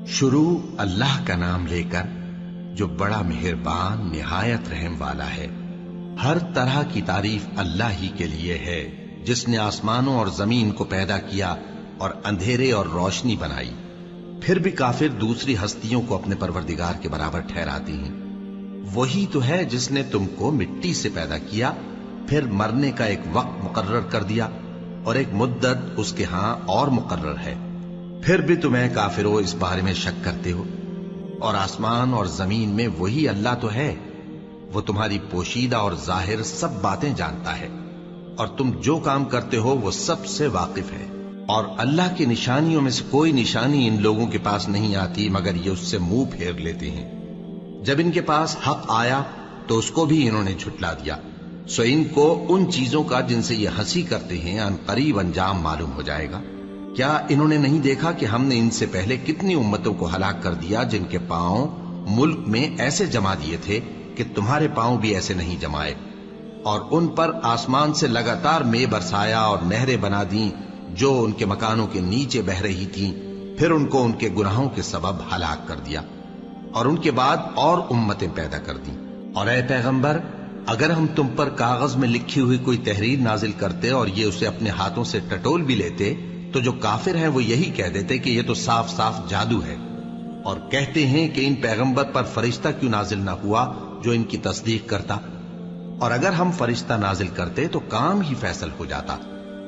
شروع اللہ کا نام لے کر جو بڑا مہربان نہایت رحم والا ہے۔ ہر طرح کی تعریف اللہ ہی کے لیے ہے جس نے آسمانوں اور زمین کو پیدا کیا اور اندھیرے اور روشنی بنائی۔ پھر بھی کافر دوسری ہستیوں کو اپنے پروردگار کے برابر ٹھہراتی ہیں۔ وہی تو ہے جس نے تم کو مٹی سے پیدا کیا، پھر مرنے کا ایک وقت مقرر کر دیا اور ایک مدت اس کے ہاں اور مقرر ہے۔ پھر بھی تمہیں کافروں اس بارے میں شک کرتے ہو، اور آسمان اور زمین میں وہی اللہ تو ہے۔ وہ تمہاری پوشیدہ اور ظاہر سب باتیں جانتا ہے، اور تم جو کام کرتے ہو وہ سب سے واقف ہے۔ اور اللہ کی نشانیوں میں سے کوئی نشانی ان لوگوں کے پاس نہیں آتی مگر یہ اس سے منہ پھیر لیتے ہیں۔ جب ان کے پاس حق آیا تو اس کو بھی انہوں نے جھٹلا دیا، سو ان کو ان چیزوں کا جن سے یہ ہنسی کرتے ہیں ان قریب انجام معلوم ہو جائے گا۔ کیا انہوں نے نہیں دیکھا کہ ہم نے ان سے پہلے کتنی امتوں کو ہلاک کر دیا جن کے پاؤں ملک میں ایسے جما دیے تھے کہ تمہارے پاؤں بھی ایسے نہیں جمائے، اور ان پر آسمان سے لگاتار مے برسایا اور نہریں بنا دیں جو ان کے مکانوں کے نیچے بہ رہی تھیں، پھر ان کو ان کے گناہوں کے سبب ہلاک کر دیا، اور ان کے بعد اور امتیں پیدا کر دیں۔ اور اے پیغمبر، اگر ہم تم پر کاغذ میں لکھی ہوئی کوئی تحریر نازل کرتے اور یہ اسے اپنے ہاتھوں سے ٹٹول بھی لیتے تو جو کافر ہیں وہ یہی کہہ دیتے کہ یہ تو صاف صاف جادو ہے، اور کہتے ہیں کہ ان پیغمبر پر فرشتہ کیوں نازل نہ ہوا جو ان کی تصدیق کرتا، اور اگر ہم فرشتہ نازل کرتے تو کام ہی فیصل ہو جاتا،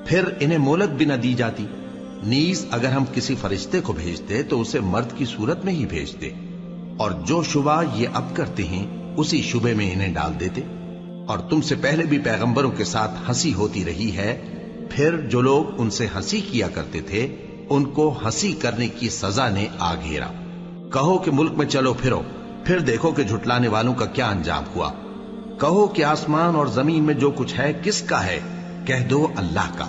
پھر انہیں مہلت بھی نہ دی جاتی۔ نیز اگر ہم کسی فرشتے کو بھیجتے تو اسے مرد کی صورت میں ہی بھیجتے، اور جو شبہ یہ اب کرتے ہیں اسی شبے میں انہیں ڈال دیتے۔ اور تم سے پہلے بھی پیغمبروں کے ساتھ ہنسی ہوتی رہی ہے، پھر جو لوگ ان سے ہنسی کیا کرتے تھے ان کو ہنسی کرنے کی سزا نے آ گھیرا۔ کہو کہ ملک میں چلو پھرو، پھر دیکھو کہ جھٹلانے والوں کا کیا انجام ہوا۔ کہو کہ آسمان اور زمین میں جو کچھ ہے کس کا ہے؟ کہہ دو اللہ کا۔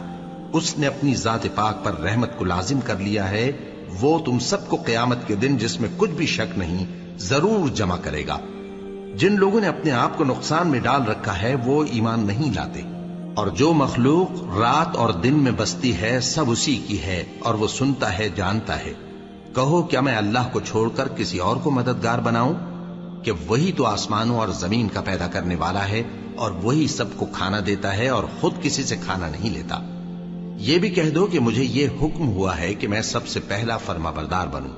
اس نے اپنی ذات پاک پر رحمت کو لازم کر لیا ہے۔ وہ تم سب کو قیامت کے دن جس میں کچھ بھی شک نہیں ضرور جمع کرے گا۔ جن لوگوں نے اپنے آپ کو نقصان میں ڈال رکھا ہے وہ ایمان نہیں لاتے، اور جو مخلوق رات اور دن میں بستی ہے سب اسی کی ہے، اور وہ سنتا ہے جانتا ہے۔ کہو کیا میں اللہ کو چھوڑ کر کسی اور کو مددگار بناؤں؟ کہ وہی تو آسمانوں اور زمین کا پیدا کرنے والا ہے، اور وہی سب کو کھانا دیتا ہے اور خود کسی سے کھانا نہیں لیتا۔ یہ بھی کہہ دو کہ مجھے یہ حکم ہوا ہے کہ میں سب سے پہلا فرما بردار بنوں،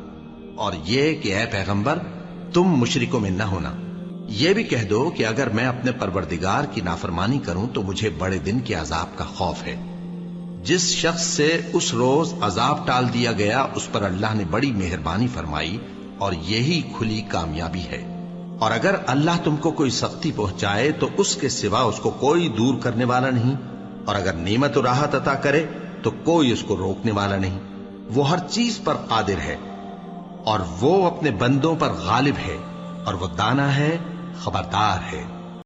اور یہ کہ اے پیغمبر تم مشرکوں میں نہ ہونا۔ یہ بھی کہہ دو کہ اگر میں اپنے پروردگار کی نافرمانی کروں تو مجھے بڑے دن کے عذاب کا خوف ہے۔ جس شخص سے اس روز عذاب ٹال دیا گیا اس پر اللہ نے بڑی مہربانی فرمائی، اور یہی کھلی کامیابی ہے۔ اور اگر اللہ تم کو کوئی سختی پہنچائے تو اس کے سوا اس کو کوئی دور کرنے والا نہیں، اور اگر نعمت و راحت عطا کرے تو کوئی اس کو روکنے والا نہیں۔ وہ ہر چیز پر قادر ہے، اور وہ اپنے بندوں پر غالب ہے، اور وہ دانا ہے، خبردار ہے۔